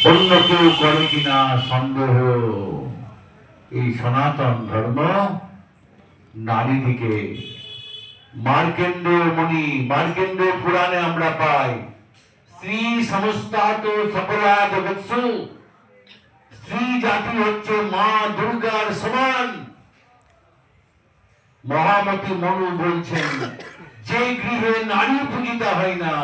অন্য কেউ করে কিনা সন্দেহ। এই সনাতন ধর্ম নারীদিকে মার্কেন্ডেয় মুনি, মার্কেন্ডেয় পুরাণে আমরা পাই, স্ত্রী সমস্তাত সকলা জগৎসু, স্ত্রী জাতি হচ্ছে মা দুর্গার সমান। মহামতি মনু বলছেন, যে গৃহে নারী পূজিতা হয় না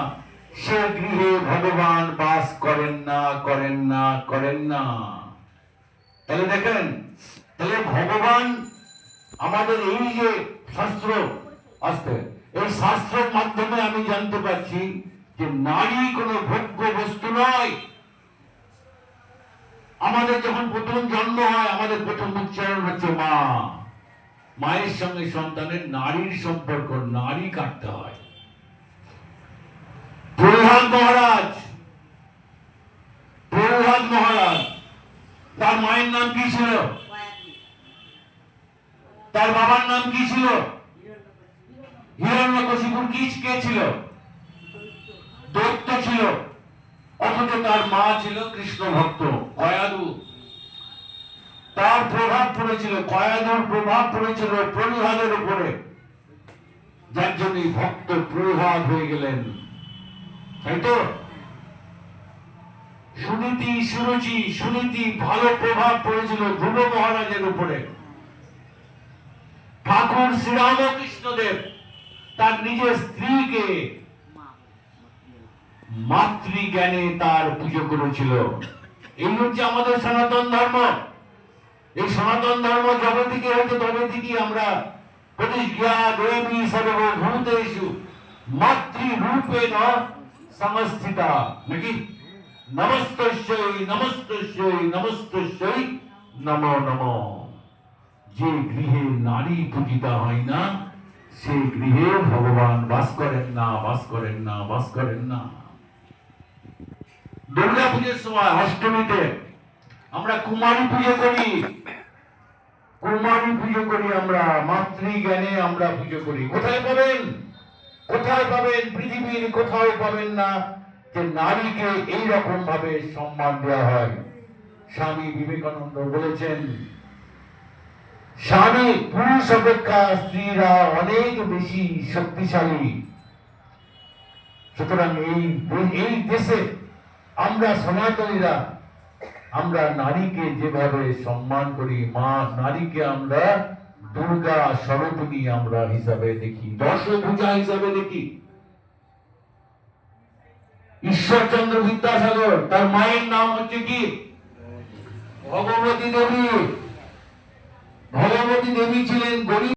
সে গৃহে ভগবান বাস করেন না, করেন না, করেন না। তাহলে দেখেন, তাহলে ভগবান আমাদের এই যে শাস্ত্র আসতে, এই শাস্ত্রের মাধ্যমে আমি জানতে পারছি যে নারী কোনো ভোগ্য বস্তু নয়। আমাদের যখন প্রথম জন্ম হয় আমাদের প্রথম উচ্চারণ হচ্ছে মা। মায়ের সঙ্গে সন্তানের নারীর সম্পর্ক, নারী কাটতে হয়। প্রহ্লাদ মহারাজ, প্রহ্লাদ মহারাজ, তার মায়ের নাম কি ছিল? তার বাবার নাম কি ছিল? হিরণ্যকশিপুর কি কে ছিল? দৈত্য ছিল। অথচ তার মা ছিল কৃষ্ণ ভক্ত, কয়াদু। তার প্রভাব পড়েছিল, কয়াদুর প্রভাব পড়েছিল প্রহ্লাদের উপরে, যার জন্য ভক্ত প্রহ্লাদ হয়ে গেলেন, তাই তো? সুনীতি, সুরুচি, সুনীতি ভালো প্রভাব পড়েছিল ধ্রুব মহারাজের উপরে। ঠাকুর শ্রীরামকৃষ্ণদেব তার নিজের স্ত্রীকে মাতৃজ্ঞানে তার পুজো করেছিল। এই হচ্ছে আমাদের সনাতন ধর্ম। এই সনাতন ধর্ম যবে থেকে হয়তো তবে থেকেই আমরা প্রতিজ্ঞা দেবী সর্বভূতেষু মাতৃরূপেণ সংস্থিতা, নাকি? নমস্তস্যৈ নমস্তস্যৈ নমস্তস্যৈ নমো নমঃ। যে গৃহে নারী পূজিতা হয় না সেই গৃহে ভগবান বাস করেন না, বাস করেন না, বাস করেন না। দুর্গা পুজোর সময় অষ্টমীতে আমরা কুমারী পুজো করি, কুমারী পুজো করি, আমরা মাতৃজ্ঞানে আমরা পুজো করি। কোথায় পাবেন? কোথায় পাবেন? পৃথিবীর কোথাও পাবেন না যে নারীকে এইরকম ভাবে সম্মান দেওয়া হয়। স্বামী বিবেকানন্দ বলেছেন, স্বামী পুরুষ অপেক্ষা স্ত্রীরা অনেক বেশি শক্তিশালী। সুতরাং এই দেশে আমরা সনাতনীরা আমরা নারীকে যেভাবে সম্মান করি, মা নারীকে আমরা দুর্গা স্বরূপিণী আমরা হিসাবে দেখি, দশভুজা হিসাবে দেখি। ঈশ্বরচন্দ্র বিদ্যাসাগর, তার মায়ের নাম হচ্ছে কি? ভগবতী দেবী। ভগবতী দেবী ছিলেন গরিব